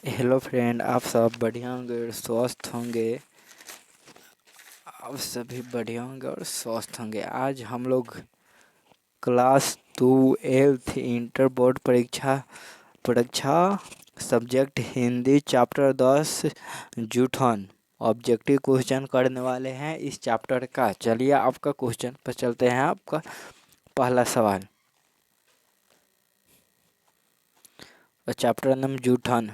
Hello friend, आप सब बढ़िया होंगे और स्वस्थ होंगे। आप सभी बढ़िया होंगे और स्वस्थ होंगे। आज हम लोग क्लास 12th इंटर बोर्ड परीक्षा परीक्षा subject Hindi chapter 10 Joothan objective question करने वाले हैं इस चैप्टर का। चलिए आपका क्वेश्चन पर चलते हैं। आपका पहला सवाल, चैप्टर नंबर जूठन।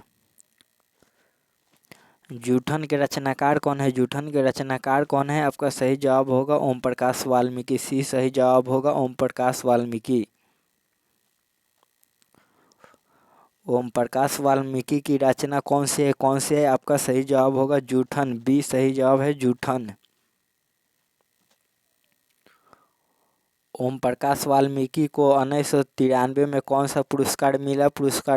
जूठन के रचनाकार कौन है? जूठन के रचनाकार कौन है? आपका सही जवाब होगा ओम प्रकाश वाल्मीकि। सी सही जवाब होगा ओम प्रकाश वाल्मीकि। ओम प्रकाश वाल्मीकि की रचना कौन सी है? कौन सी है? आपका सही जवाब होगा जूठन। बी सही जवाब है जूठन। ओम प्रकाश वाल्मीकि को 1993 में कौन सा पुरस्कार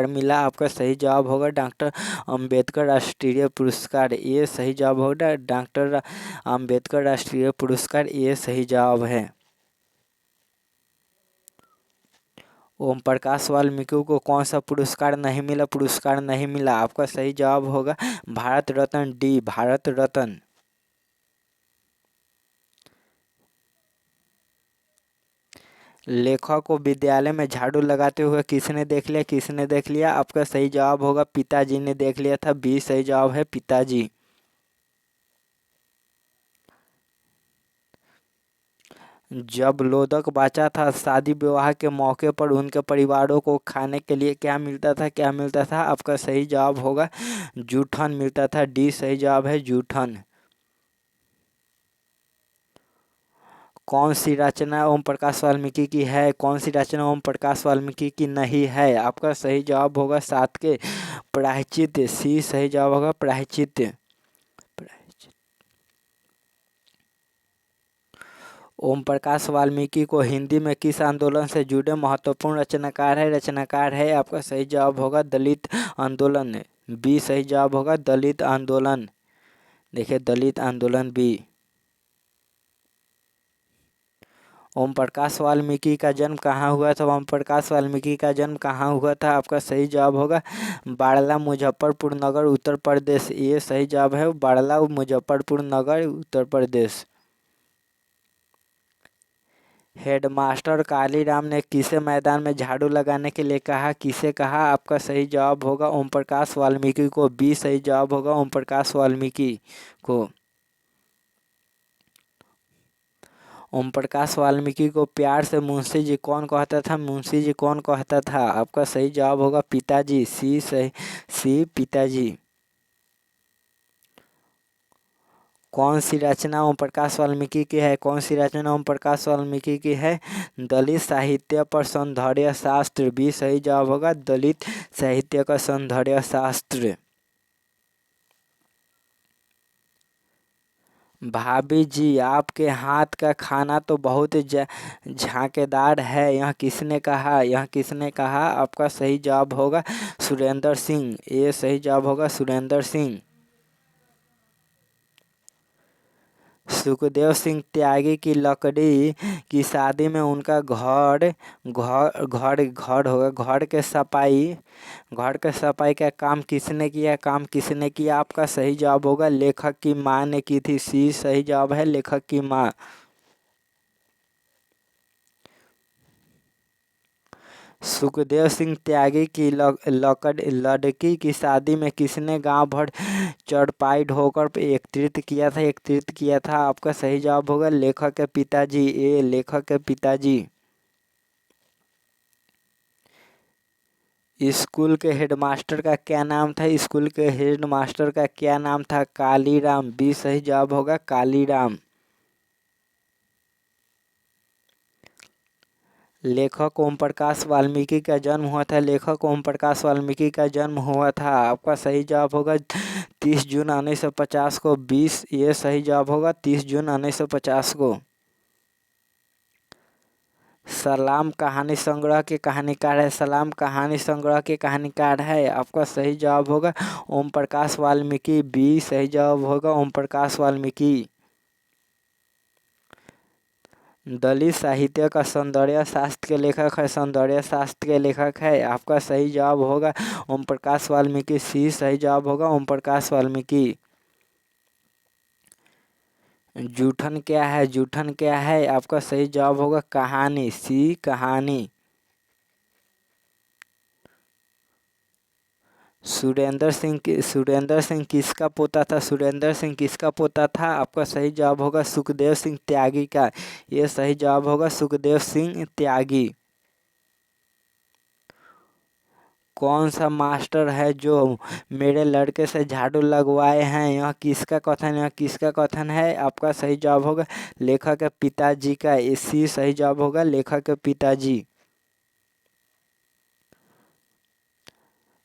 मिला? आपका सही जवाब होगा डॉक्टर अंबेडकर राष्ट्रीय पुरस्कार। ये सही जवाब होगा डॉक्टर अंबेडकर राष्ट्रीय पुरस्कार। ये सही जवाब है। ओम प्रकाश वाल्मीकि को कौन सा पुरस्कार नहीं मिला? आपका सही जवाब होगा भारत रत्न। डी भारत रत्न। लेखक को विद्यालय में झाड़ू लगाते हुए किसने देख लिया? आपका सही जवाब होगा पिताजी ने देख लिया था। बी सही जवाब है पिताजी। जब लोदक बचा था, शादी विवाह के मौके पर उनके परिवारों को खाने के लिए क्या मिलता था? आपका सही जवाब होगा जूठन मिलता था। डी सही जवाब है जूठन। कौन सी रचना ओम प्रकाश वाल्मीकि की है? कौन सी रचना ओम प्रकाश वाल्मीकि की नहीं है? आपका सही जवाब होगा सात के प्रायश्चित। सी सही जवाब होगा प्रायश्चित। ओम प्रकाश वाल्मीकि को हिंदी में किस आंदोलन से जुड़े महत्वपूर्ण रचनाकार है? आपका सही जवाब होगा दलित आंदोलन। बी सही जवाब होगा दलित आंदोलन। देखिए दलित आंदोलन बी। ओम प्रकाश वाल्मीकि का जन्म कहाँ हुआ था? ओम प्रकाश वाल्मीकि का जन्म कहाँ हुआ था? आपका सही जवाब होगा बाड़ला मुजफ्फरपुर नगर उत्तर प्रदेश। ये सही जवाब है बाड़ला मुजफ्फरपुर नगर उत्तर प्रदेश। हेडमास्टर कालीराम ने किसे मैदान में झाड़ू लगाने के लिए कहा? किसे कहा? आपका सही जवाब होगा ओम प्रकाश वाल्मीकि को। बी सही जवाब होगा ओम प्रकाश वाल्मीकि को। ओम प्रकाश वाल्मीकि को प्यार से मुंशी जी कौन कहता था? आपका सही जवाब होगा पिताजी। सी पिताजी। कौन सी रचना ओम प्रकाश वाल्मीकि की है? दलित साहित्य पर सौंदर्य शास्त्र। भी सही जवाब होगा दलित साहित्य का सौंदर्य शास्त्र। भाभी जी, आपके हाथ का खाना तो बहुत झाकेदार है, यह किसने कहा? आपका सही जवाब होगा सुरेंद्र सिंह। ये सही जवाब होगा सुरेंद्र सिंह। सुखदेव सिंह त्यागी की लकड़ी की शादी में उनका घर होगा घर के सफाई का काम किसने किया? आपका सही जवाब होगा लेखक की माँ ने की थी। सी सही जवाब है लेखक की माँ। सुखदेव सिंह त्यागी की लड़की की शादी में किसने गांव भर चौपाई ढोकर एकत्रित किया था? आपका सही जवाब होगा लेखक के पिताजी। ये लेखक के पिताजी। स्कूल के हेडमास्टर का क्या नाम था? कालीराम। बी सही जवाब होगा कालीराम। लेखक ओम प्रकाश वाल्मीकि का जन्म हुआ था। आपका सही जवाब होगा 30 जून 1950 को। 20 ये सही जवाब होगा 30 जून 1950 को। सलाम कहानी संग्रह के कहानीकार है। आपका सही जवाब होगा ओम प्रकाश वाल्मीकि। बी सही जवाब होगा ओम प्रकाश वाल्मीकि। दलित साहित्य का सौंदर्य शास्त्र के लेखक है, सौंदर्य शास्त्र के लेखक है। आपका सही जवाब होगा ओम प्रकाश वाल्मीकि। सी सही जवाब होगा ओम प्रकाश वाल्मीकि। जूठन क्या है? जूठन क्या है? आपका सही जवाब होगा कहानी। सी कहानी। सुरेंद्र सिंह किसका पोता था? सुरेंद्र सिंह किसका पोता था? आपका सही जवाब होगा सुखदेव सिंह त्यागी का। ये सही जवाब होगा सुखदेव सिंह त्यागी। कौन सा मास्टर है जो मेरे लड़के से झाड़ू लगवाए हैं? यह किसका कथन? यह किसका कथन है? आपका सही जवाब होगा लेखक के पिताजी का। इसी सही जवाब होगा लेखक के पिताजी।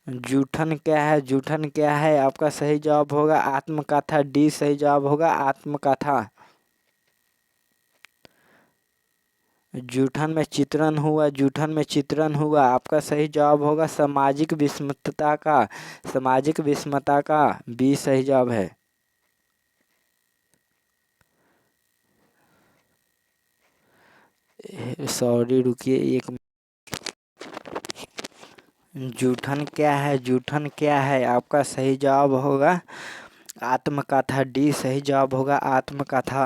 जूठन क्या है? जूठन क्या है? आपका सही जवाब होगा आत्मकथा। डी सही जवाब होगा आत्मकथा। जूठन में चित्रण हुआ। जूठन में चित्रण हुआ। आपका सही जवाब होगा सामाजिक विषमता का। सामाजिक विषमता का। बी सही जवाब है। सॉरी रुकिए एक। जूठन क्या है? जूठन क्या है? आपका सही जवाब होगा आत्मकथा। डी सही जवाब होगा आत्मकथा।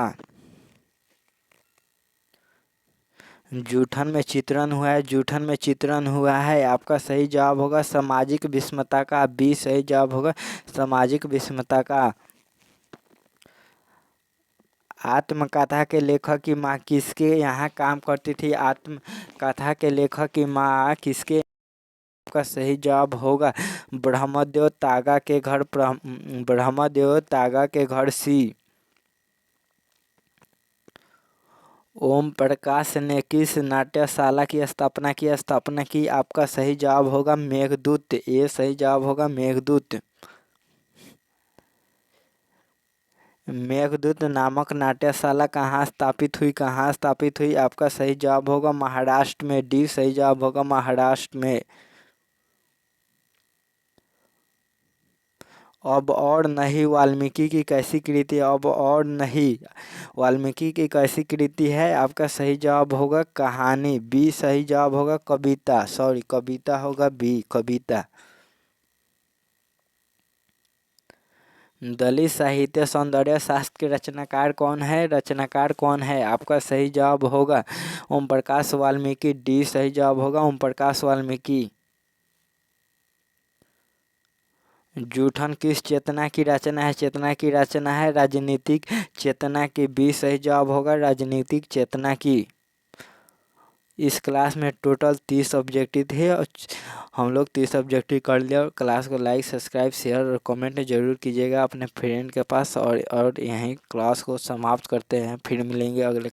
जूठन में चित्रण हुआ है। जूठन में चित्रण हुआ है। आपका सही जवाब होगा सामाजिक विषमता का। बी सही जवाब होगा सामाजिक विषमता का। आत्मकथा के लेखक की माँ किसके यहाँ काम करती थी? आत्मकथा के लेखक की माँ किसके? आपका सही जवाब होगा ब्रह्मदेव तागा के घर। ब्रह्मदेव तागा के घर। सी। ओम प्रकाश ने किस नाट्यशाला की स्थापना की? स्थापना की। आपका सही जवाब होगा मेघदूत। ये सही जवाब होगा मेघदूत। मेघदूत नामक नाट्यशाला कहाँ स्थापित हुई? कहाँ स्थापित हुई? आपका सही जवाब होगा महाराष्ट्र में। डी सही जवाब होगा महाराष्ट्र में। अब और नहीं वाल्मीकि की कैसी कृति? अब और नहीं वाल्मीकि की कैसी कृति है? आपका सही जवाब होगा कहानी। बी सही जवाब होगा कविता। सॉरी कविता होगा बी कविता। दलित साहित्य सौंदर्य शास्त्र के रचनाकार कौन है? रचनाकार कौन है? आपका सही जवाब होगा ओम प्रकाश वाल्मीकि। डी सही जवाब होगा ओम प्रकाश वाल्मीकि। जूठन किस चेतना की रचना है? चेतना की रचना है राजनीतिक चेतना की। बी सही जवाब होगा राजनीतिक चेतना की। इस क्लास में टोटल 30 ऑब्जेक्टिव थे और हम लोग 30 ऑब्जेक्टिव कर लिया। और क्लास को लाइक सब्सक्राइब शेयर और कमेंट जरूर कीजिएगा अपने फ्रेंड के पास। और यहीं क्लास को समाप्त करते हैं। फिर मिलेंगे अगले